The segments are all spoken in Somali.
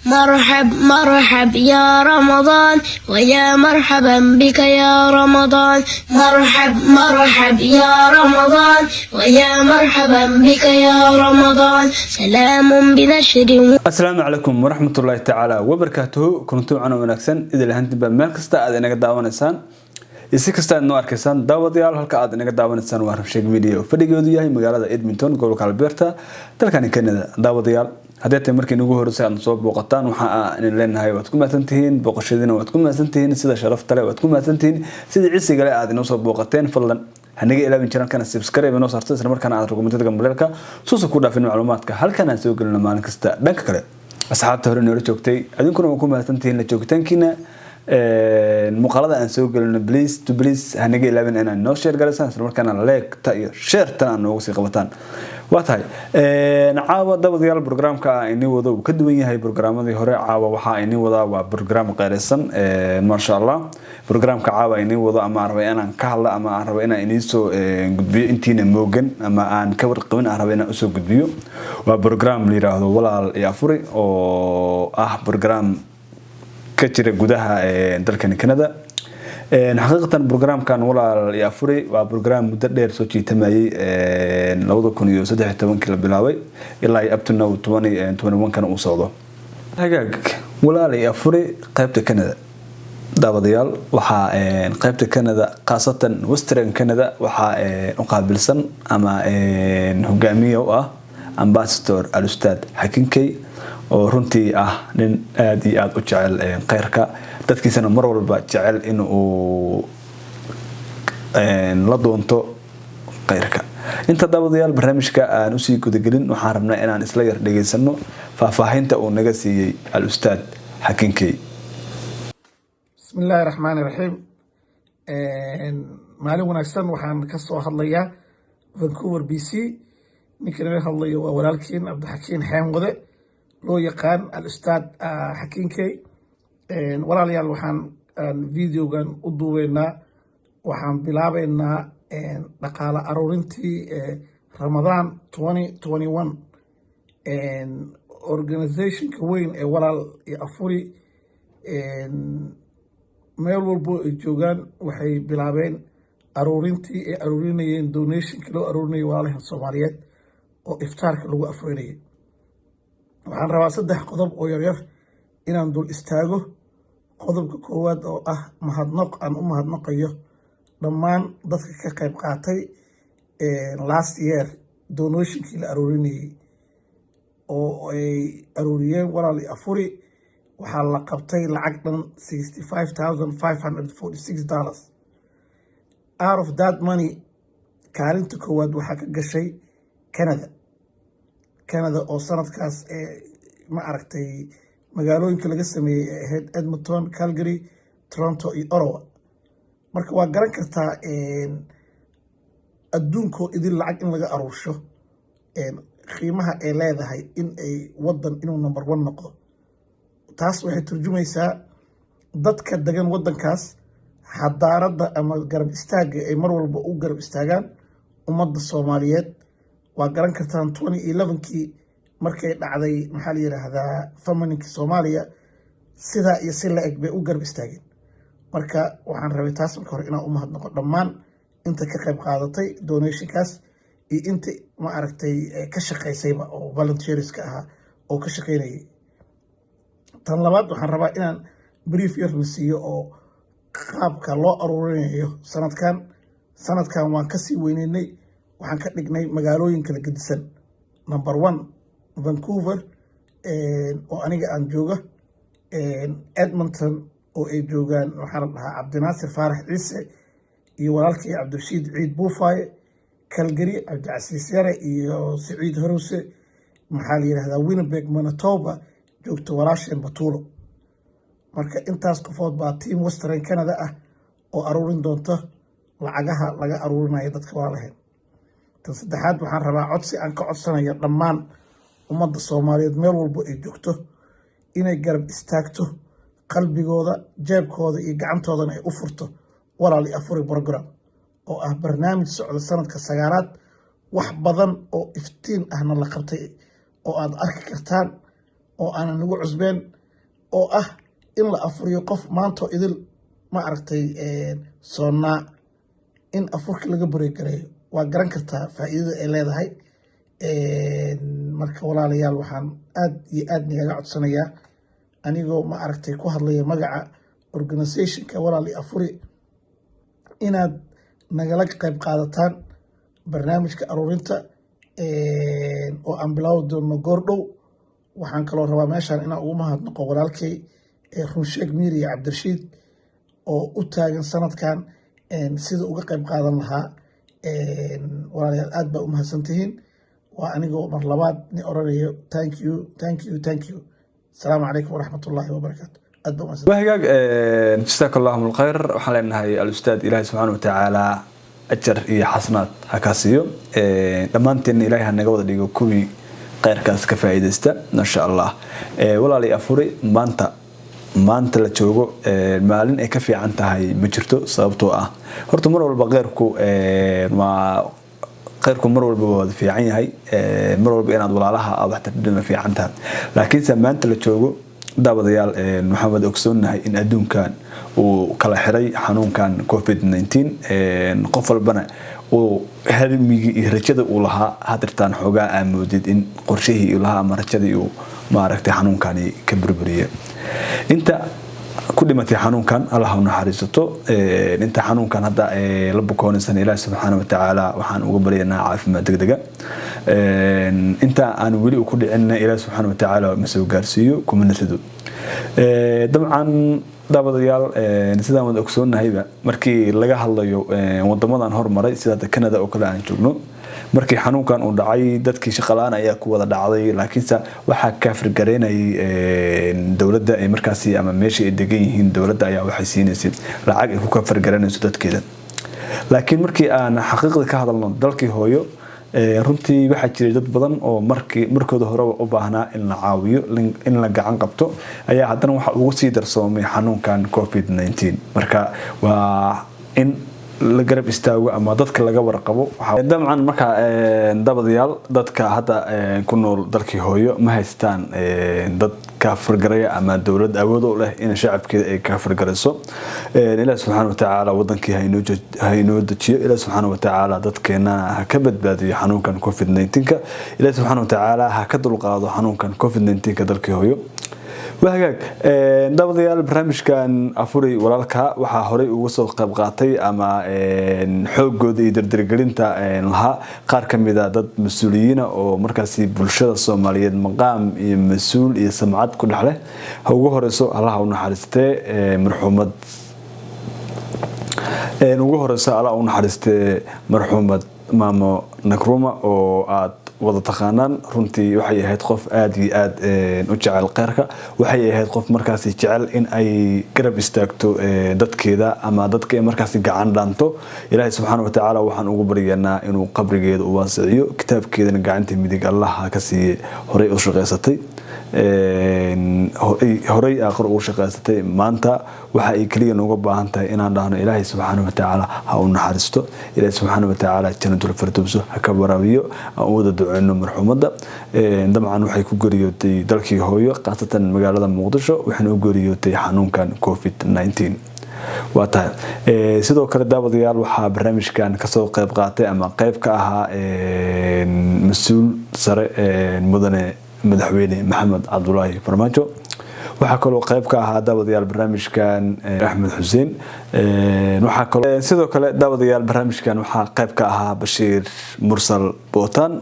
مرحب مرحب يا رمضان ويا مرحبا بك يا رمضان مرحب مرحب يا رمضان ويا مرحبا بك يا رمضان سلام بنشر. السلام عليكم ورحمة الله تعالى وبركاته. كنتم معنا ونكسن إذا لهنت بمال كستا أذن قد داونسان isi kasta aad noo arkaysaan daawadayaal halka aad inaga daawanaysaan waa Rabsheeg Media fadhigoodu yahay magaalada Edmonton gobolka Alberta dalkan Canada. daawadayaal haddii markii ugu horeysay aad soo booqataan waxa aan leenahay waad ku maasantihiin booqashadiina waad ku maasantihiin sida sharafta leh waad ku maasantihiin sida cisiga leh aad inoo soo booqateen fadlan haniga ilaawin channelkana subscribe inoo saarto isla markaana aad rukumatida gambalka soo ku dhaafin macluumaadka halkan aan soo galno maalin kasta. dhanka kale asxaabta hore noo joogtay adinkuna ku maasantihiin la joogtaankiina مقالة أن سوق بليز تو بليز هنيجي لابن أنا نو شير جالسان سلمر كان لايك تا شير تا أنا وصي قبطان واتهاي نعاود دبض يال برنامج كإني وضو كدويني هاي برنامج ذي هراء عاوا وحا إني وضع وبرنامج قارسن ما شاء الله برنامج كعاوا إني وضع أما عربينا كهلا أما عربينا إني سو قدبي إنتين موجن أما أن كبر قوين عربينا أسو قدبيو وبرنامج اللي راهو ولا يافوري أو برنامج كتير جودها دلكن كندا. حقيقة البرنامج كان ولا يافوري وبرنامج مدرب سوتشي تماي لوضع كونيو سدح تمن كلا بلاوي إلا يبتنا و21 كان وصاده. هجاج ولا يافوري قيبت كندا. دابديال وحا قيبت كندا خاصة وسترن كندا وحا مقابل سن أما هجامية أمباسدور الأستاذ حكينكي oo runtii nin aad iyo aad u jecel qeyrka dadkiisana mar walba jecel in uu la doonto qeyrka. inta daawadayaal barnaamijka aan u sii gudagelin waxaan rabnaa inaan isla yar dhageysano faahfaahinta uu naga siiyay al-ustaad Xakinkey. bismillahir rahmaanir rahiim. maalin wanaagsan waxaan ka soo hadlayaa Vancouver BC. ninka laga hadlayo waa walaalkeen Cabdixakiin Xeemwade loo yaqaan al-ustaad Xakinkey. walaalayaal waxaan videogan u duubeynaa waxaan bilaabeynaa dhaqaale aruurintii Ramadan 2021 organizationka weyn ee walaal iyo afuri meel walbo ay joogaan waxay bilaabeen aruurintii ay aruurinayeen donationka loo aruurinayay walaalaha Soomaaliyeed oo iftaarka lagu afreeyay. waxaan rabaa 3 qodob oo yar inaan dul istaago. qodobka koowaad oo mahadnaq aan u mahadnaqayo dhammaan dadka ka qayb qaatay last year donationkii la aruurinayay oo ay aruuriyeen walaal afuri. waxaa la qabtay lacag dhan $65,546. out of that money kaalinta koowaad waxaa ka gashay Canada oo sanadkaas ma aragtay magaalooyinka laga sameeyay ahayd Edmonton, Calgary, Toronto iyo Ottawa. marka waa garan kartaa adduunko idin lacag in laga aruursho qiimaha ay leedahay in ay wadan inuu number 1 noqdo. taas waxay turjumaysaa dadka degan wadankaas xadaarada ama garab istaaga ay mar walba u garab istaagaan ummadda Soomaaliyeed. waa garan kartaan 2011kii markay dhacday maxaa la yiraahdaa famaninka Soomaaliya sida iyo si la eg bay u garab istaageen. marka waxaan rabay taas marka hore inaan u mahadnaqo dhammaan inta ka qayb qaadatay donationkaas iyo inta ma aragtay ka shaqeysayba oo volunteerska ah oo ka shaqeynayay. tan labaad waxaan rabaa inaan brief yar siiyo oo qaabka loo aruurinayo sanadkan waan ka sii weyneynay. waxaan ka dhignay magaalooyin kala gedisan. number 1 Vancouver oo aniga aan jooga, Edmonton oo ay joogaan waxaa la dhahaa Cabdinaasir Faarax Ciise iyo walaalkii Cabdirashiid Ciid Buufaaye, Calgary Cabdicasiis Yare iyo Siciid Haruse, maxaa la yiraahdaa Winnipeg Manitoba joogto walaasheen Batuulo. marka intaas qofood baa team Western Canada oo aruurin doonta lacagaha laga aruurinayo dadka walaalaheed. tan saddexaad waxaan rabaa codsi aan ka codsanayo dhammaan ummadda Soomaaliyeed meel walba ay joogto inay garab istaagto qalbigooda, jeebkooda iyo gacantoodana ay u furto walaal afuri program oo barnaamij socda sanadka 9aad. wax badan oo iftiin ahna la qabtay oo aad arki kartaan oo aanan nagu cusbeen oo ah in la afuriyo qof maanto idil ma aragtay soonnaa in afurka laga bareegareeyo waa garan kartaa faa'iidada ay leedahay. marka walaalayaal waxaan aad iyo aad nagaga codsanayaa anigoo ma aragtay ku hadlaya magaca organizationka walaali afuri inaad nagala qayb qaadataan barnaamijka aruurinta oo aan bilaawi doono goordhow. waxaan kaloo rabaa meeshaan inaan ugu mahadnaqo walaalkay runsheeg miiriya cabdirashiid oo u taagan sanadkan sida uga qayb qaadan lahaa. walaalayaal aad baa u mahadsantihiin. waa anigoo mar labaad ni oranayo thank you. السلام عليكم ورحمة الله وبركاته. وهاجاج جزاك الله من الخير وحلنا هاي الأستاذ إلهي سبحانه وتعالى أجر إيه حسنات هكاسيو لما أنت إلهي هنجود اللي كوي غير كاس كفايدة استا ما شاء الله ولا لي أفوري ما أنت لا تشوفه المالين كفي عن هاي مجرته صابته هرتو مرة والبغيركو ما غيركم مروا بالبواد في عيني هاي مروا بين أدوار لها أو حتى بدون في عنها لكن زمان تلتشوجو دابا ديال محمد أكسون هاي إن أدون كان وكلا حري حنون كان كوفيد 19 قفل بنا وهل ميجي رجدا ولها هادرتان حوجا مودد إن قرشيه ولها مرجدا وما ركت حنون كان كبربرية أنت كل ما تحنون كان الله ونحرسته أنت حنون كان هذا لبكون إنسان إله سبحانه وتعالى وحن وقبلنا عارف ما دقدقة أنت أنا ولي وكل عنا إله سبحانه وتعالى مسوي جارسيو كم نسدو طبعا دابا ديال نسيدا من أكسون هيبة مركي لقى الله وضمنا نهار مرة سيدا كندا أو كلا عن جبنو markii xanuunkan uu dhacay dadkii shaqalaan ayaa ku wada dhacday laakiin waxa ka firgareynay dawladda ay markaasi ama meeshii ay degan yihiin dawladda ayaa waxay siinaysid lacag ay ku ka firgareynayso dadkeeda laakiin markii aan xaqiiqda ka hadalno dalkii hooyo runtii waxa jiray dad badan oo markooda hore u baahnaa in la caawiyo in la gacan qabto ayaa haddana waxa ugu sii darsoomay xanuunkan COVID-19 marka waa in la garab istaago ama dadka laga warqabo dabcan marka dabadayaal dadka hadda ku nool dalkii hooyo ma haystaan dad ka fargaraya ama dawlad awood u leh in shacabkeeda ay ka fargarayso ilaahay subhanahu wa ta'ala wadankii haynoo dajiyo ilaahay subhanahu wa ta'ala dadkeena ha ka badbaadiyo xanuunkan COVID-19 ilaahay subhanahu wa ta'ala ha ka dulqaado xanuunkan COVID-19 dalkii hooyo وهاجاج دابديال برنامج كان أفوري ولالك وحوري وصل قبقاتي أما حوج جودي دردرجلينتا لها قار كم إذا ضد مسؤولين أو مركزي بالشدة الصومالية مقام مسؤول يسمعات كل حاله هو هرسو الله ونحرسته مرحومة وهرسو الله ونحرسته مرحومة ماما نكرومة أو عاد wada taqaanaan runtii waxay ahayd qof aad iyo aad u jecel qeyrka waxay ahayd qof markaas jecel in ay garab istaagto dadkeeda ama dadka ay markaas gacan dhaanto ilaahay subhanahu wa ta'ala waxaan ugu baryaynaa inuu qabrigeeda u waasiciyo kitaabkeedana gacanta midig Allah ka siiyay horay u shaqeysatay horay aakhir u shaqeysatay maanta waxa ay kaliya nooga baahan tahay inaan dhahno ilaahay subhanahu wa ta'ala ha u naxariisto ilaahay subhanahu wa ta'ala jannatul firdaws ha ka waraabiyo aan wada duceyno marxuumada dabcan waxay ku gariyootay dalkii hooyo qaasatan magaalada Muqdisho waxaana u gariyootay xanuunkan COVID-19 waata sidoo kale daawadayaal waxa barnaamijkan ka soo qayb qaatay ama qayb ka ahaa mas'uul sare mudane madaxweyne maxamed cabdullaahi farmaajo waxa kaloo qayb ka ahaa daawadayaal barnaamijkan Axmed Xuseen waxa kaloo sidoo kale daawadayaal barnaamijkan waxa qayb ka ahaa Bashiir Mursal Bootan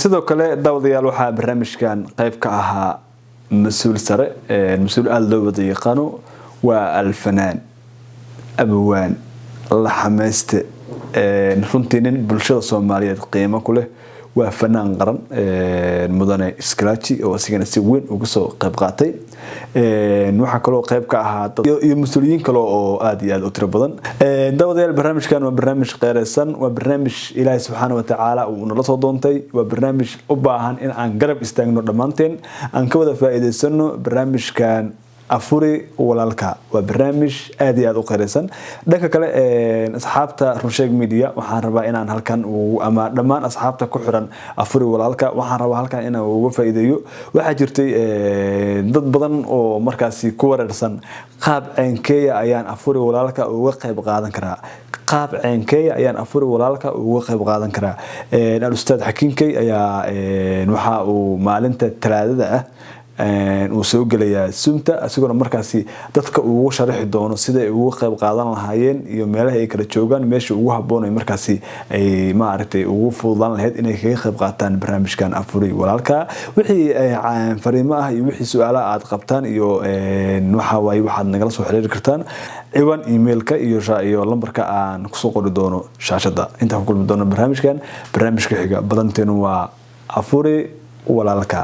sidoo kale daawadayaal waxa barnaamijkan qayb ka ahaa mas'uul sare mas'uul aad loo wada yaqaano waa alfanaan abwaan la xameyste runtii nin bulshada Soomaaliyeed qiimo ku leh waa fanaan qaran mudane Scratchy oo asigana si weyn uga soo qayb qaatay waxa kaloo qayb ka ahaa iyo mas'uuliyiin kale oo aad iyo aad u tiro badan daawadayaal barnaamijkan waa barnaamij qeyraysan waa barnaamij Ilaahay subhanahu wa ta'ala uu nala soo doontay waa barnaamij u baahan in aan garab istaagno dhamaanteen aan ka wada faa'iideysano barnaamijkan afuri walaalka waa barnaamij aad iyo aad u qeyraysan dhanka kale asxaabta Runsheeg Media waxaan rabaa inaan halkan ama dhammaan asxaabta ku xiran afuri walaalka waxaan rabaa halkan inaan uga faa'iideeyo waxa jirtay dad badan oo markaasi ku wareersan qaab ceenkeeya ayaan afuri walaalka uga qayb qaadan karaa qaab ceenkeeya ayaan afuri walaalka uga qayb qaadan karaa al-ustaad Xakiinkay ayaa waxa uu maalinta Talaadada ah uu soo galayaa Zoomta asigoo markaasi dadka ugu sharaxi doono sida ay ugu qayb qaadan lahaayeen iyo meelaha ay kala joogaan meesha ugu haboon markaasi ay ma aragtay ugu fududaan lahayd inay kaga qayb qaataan barnaamijkan afuri walaalka wixii fariimo ah iyo wixii su'aalaha aad qabtaan iyo waxa way waxaad nagala soo xiriiri kartaan ciwaan emailka iyo lambarka aan ku soo qori doono shaashada inta ku kulmi doono barnaamijka xiga badanteenu waa afuri walaalka